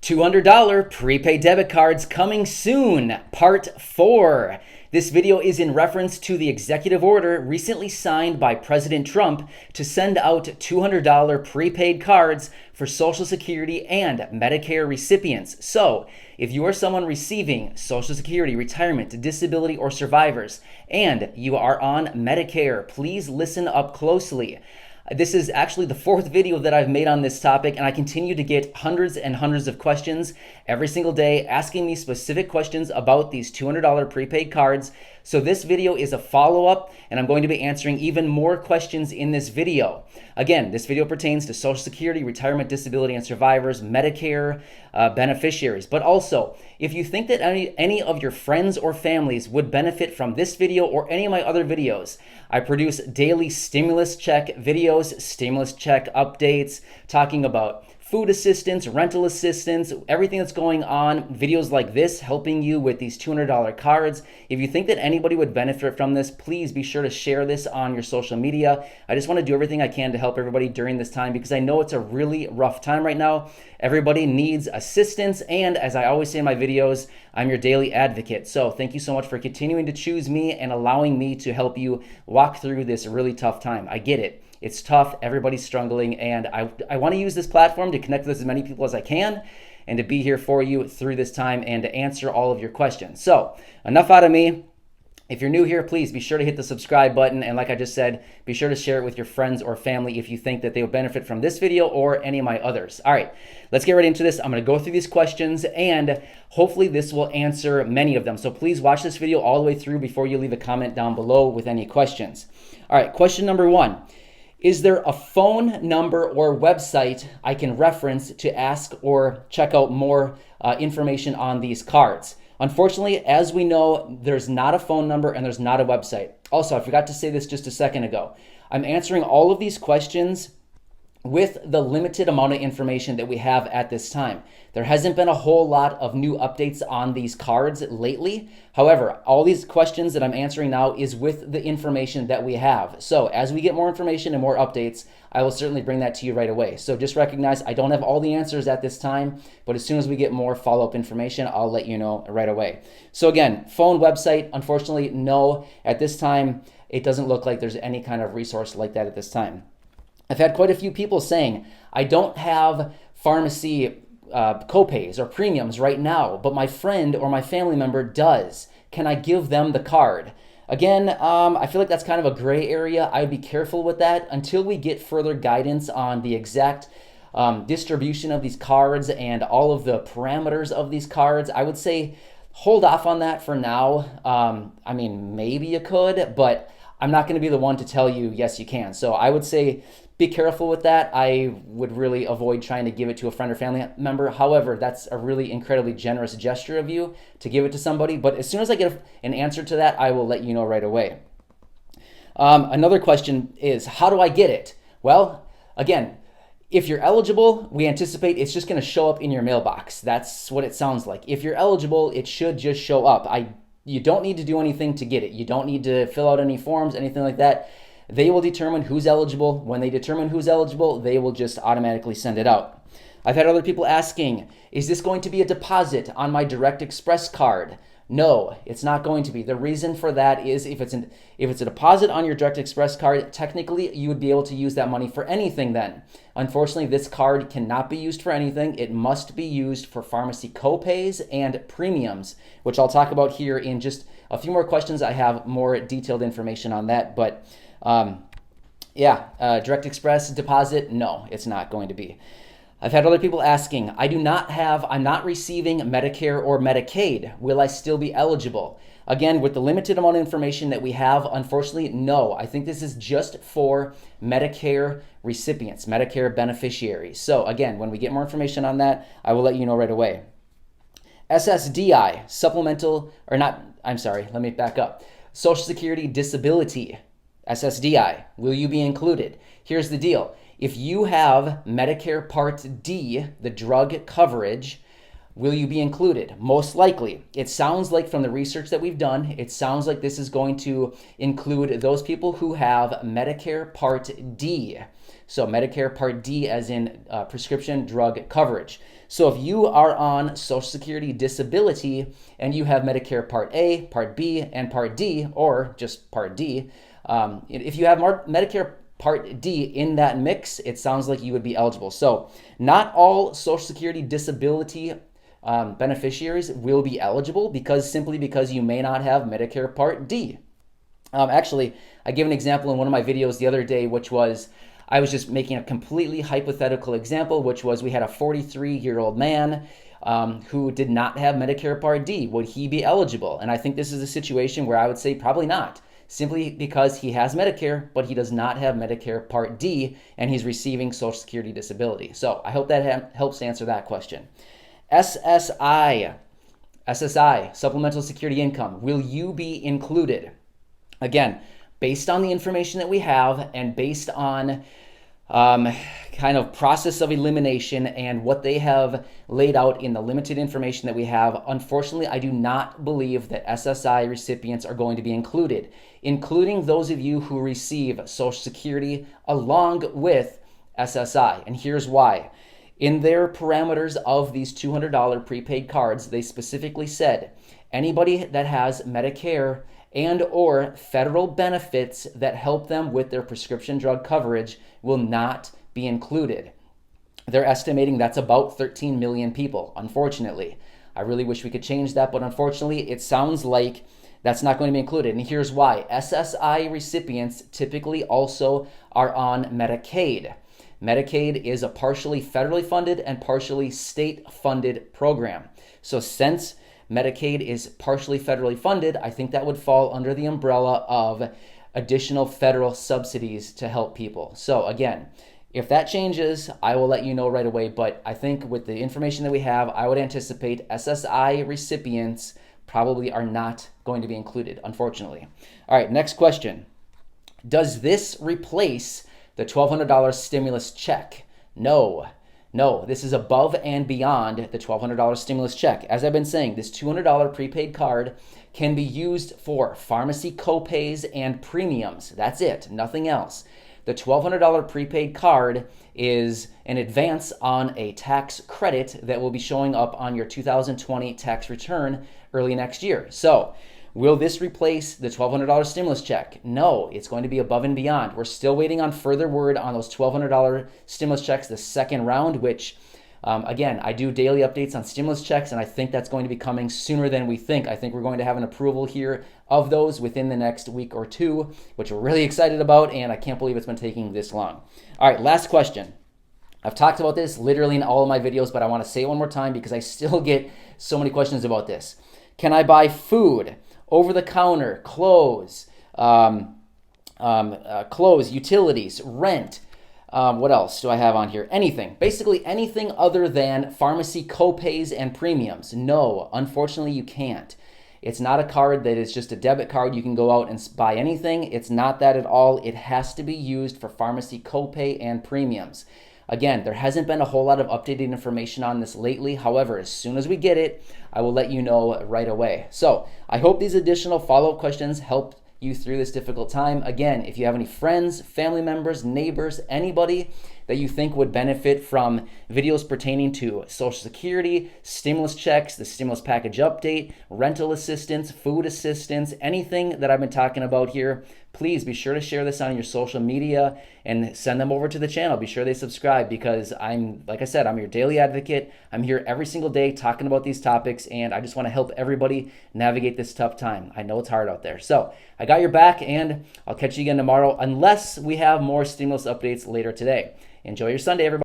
$200 prepaid debit cards coming soon, part 4. This video is in reference to the executive order recently signed by President Trump to send out $200 prepaid cards for Social Security and Medicare recipients. So, if you are someone receiving Social Security, retirement, disability, or survivors, and you are on Medicare, please listen up closely. This is actually the 4th video that I've made on this topic, and I continue to get hundreds and hundreds of questions every single day asking me specific questions about these $200 prepaid cards. So this video is a follow-up, and I'm going to be answering even more questions in this video. Again, this video pertains to Social Security, retirement, disability, and survivors, Medicare beneficiaries. But also, if you think that any of your friends or families would benefit from this video or any of my other videos, I produce daily stimulus check videos, stimulus check updates, talking about food assistance, rental assistance, everything that's going on, videos like this helping you with these $200 cards. If you think that anybody would benefit from this, please be sure to share this on your social media. I just want to do everything I can to help everybody during this time because I know it's a really rough time right now. Everybody needs assistance, and as I always say in my videos, I'm your daily advocate. So thank you so much for continuing to choose me and allowing me to help you walk through this really tough time. I get it. It's tough, everybody's struggling, and I want to use this platform to connect with as many people as I can and to be here for you through this time and to answer all of your questions. So, enough out of me. If you're new here, please be sure to hit the subscribe button, and like I just said, be sure to share it with your friends or family if you think that they will benefit from this video or any of my others. All right, let's get right into this. I'm going to go through these questions, and hopefully this will answer many of them. So please watch this video all the way through before you leave a comment down below with any questions. All right, question number 1. Is there a phone number or website I can reference to ask or check out more information on these cards? Unfortunately, as we know, there's not a phone number and there's not a website. Also, I forgot to say this just a second ago. I'm answering all of these questions with the limited amount of information that we have at this time. There hasn't been a whole lot of new updates on these cards lately. However, all these questions that I'm answering now is with the information that we have. So as we get more information and more updates, I will certainly bring that to you right away. So just recognize I don't have all the answers at this time, but as soon as we get more follow-up information, I'll let you know right away. So again, phone, website, unfortunately, no. At this time, it doesn't look like there's any kind of resource like that at this time. I've had quite a few people saying, I don't have pharmacy copays or premiums right now, but my friend or my family member does. Can I give them the card? Again, I feel like that's kind of a gray area. I'd be careful with that until we get further guidance on the exact distribution of these cards and all of the parameters of these cards. I would say hold off on that for now. I mean, maybe you could, but I'm not going to be the one to tell you, yes, you can. So I would say be careful with that. I would really avoid trying to give it to a friend or family member. However, that's a really incredibly generous gesture of you to give it to somebody. But as soon as I get an answer to that, I will let you know right away. Another question is, how do I get it? Well, again, if you're eligible, we anticipate it's just going to show up in your mailbox. That's what it sounds like. If you're eligible, it should just show up. You don't need to do anything to get it. You don't need to fill out any forms, anything like that. They will determine who's eligible. When they determine who's eligible, they will just automatically send it out. I've had other people asking, is this going to be a deposit on my Direct Express card? No, it's not going to be. The reason for that is if it's a deposit on your Direct Express card, technically you would be able to use that money for anything then. Unfortunately, this card cannot be used for anything. It must be used for pharmacy copays and premiums, which I'll talk about here in just a few more questions. I have more detailed information on that, but Direct Express deposit, no, it's not going to be. I've had other people asking, I'm not receiving Medicare or Medicaid. Will I still be eligible? Again, with the limited amount of information that we have, unfortunately, no. I think this is just for Medicare recipients, Medicare beneficiaries. So again, when we get more information on that, I will let you know right away. SSDI, let me back up. Social Security Disability, SSDI, will you be included? Here's the deal. If you have Medicare Part D, the drug coverage, Will you be included? Most likely. It sounds like from the research that we've done, it sounds like this is going to include those people who have Medicare Part D. So Medicare Part D as in prescription drug coverage. So if you are on Social Security disability and you have Medicare Part A, Part B, and Part D, or just Part D, if you have Medicare Part D in that mix, it sounds like you would be eligible. So not all Social Security disability beneficiaries will be eligible simply because you may not have Medicare Part D. Actually, I gave an example in one of my videos the other day, which was I was just making a completely hypothetical example, which was we had a 43-year-old man who did not have Medicare Part D. Would he be eligible? And I think this is a situation where I would say probably not, simply because he has Medicare, but he does not have Medicare Part D, and he's receiving Social Security disability. So I hope that helps answer that question. SSI, Supplemental Security Income. Will you be included? Again, based on the information that we have and based on kind of process of elimination and what they have laid out in the limited information that we have, unfortunately, I do not believe that SSI recipients are going to be included, including those of you who receive Social Security along with SSI. And here's why. In their parameters of these $200 prepaid cards, they specifically said anybody that has Medicare and or federal benefits that help them with their prescription drug coverage will not be included. They're estimating that's about 13 million people, unfortunately. I really wish we could change that, but unfortunately, it sounds like that's not going to be included. And here's why. SSI recipients typically also are on Medicaid. Medicaid is a partially federally funded and partially state-funded program. So since Medicaid is partially federally funded, I think that would fall under the umbrella of additional federal subsidies to help people. So again, if that changes, I will let you know right away. But I think with the information that we have, I would anticipate SSI recipients probably are not going to be included, unfortunately. All right, next question. Does this replace the $1,200 stimulus check? No, this is above and beyond the $1,200 stimulus check. As I've been saying, this $200 prepaid card can be used for pharmacy copays and premiums. That's it, nothing else. The $1,200 prepaid card is an advance on a tax credit that will be showing up on your 2020 tax return early next year. So, will this replace the $1,200 stimulus check? No, it's going to be above and beyond. We're still waiting on further word on those $1,200 stimulus checks, the second round, which, again, I do daily updates on stimulus checks, and I think that's going to be coming sooner than we think. I think we're going to have an approval here of those within the next week or two, which we're really excited about, and I can't believe it's been taking this long. All right, last question. I've talked about this literally in all of my videos, but I want to say it one more time because I still get so many questions about this. Can I buy food, over-the-counter, clothes, utilities, rent? What else do I have on here? Anything. Basically anything other than pharmacy copays and premiums. No, unfortunately you can't. It's not a card that is just a debit card. You can go out and buy anything. It's not that at all. It has to be used for pharmacy copay and premiums. Again, there hasn't been a whole lot of updated information on this lately. However, as soon as we get it, I will let you know right away. So I hope these additional follow-up questions help you through this difficult time. Again, if you have any friends, family members, neighbors, anybody that you think would benefit from videos pertaining to Social Security, stimulus checks, the stimulus package update, rental assistance, food assistance, anything that I've been talking about here, please be sure to share this on your social media and send them over to the channel. Be sure they subscribe because like I said, I'm your daily advocate. I'm here every single day talking about these topics, and I just want to help everybody navigate this tough time. I know it's hard out there. So I got your back, and I'll catch you again tomorrow unless we have more stimulus updates later today. Enjoy your Sunday, everybody.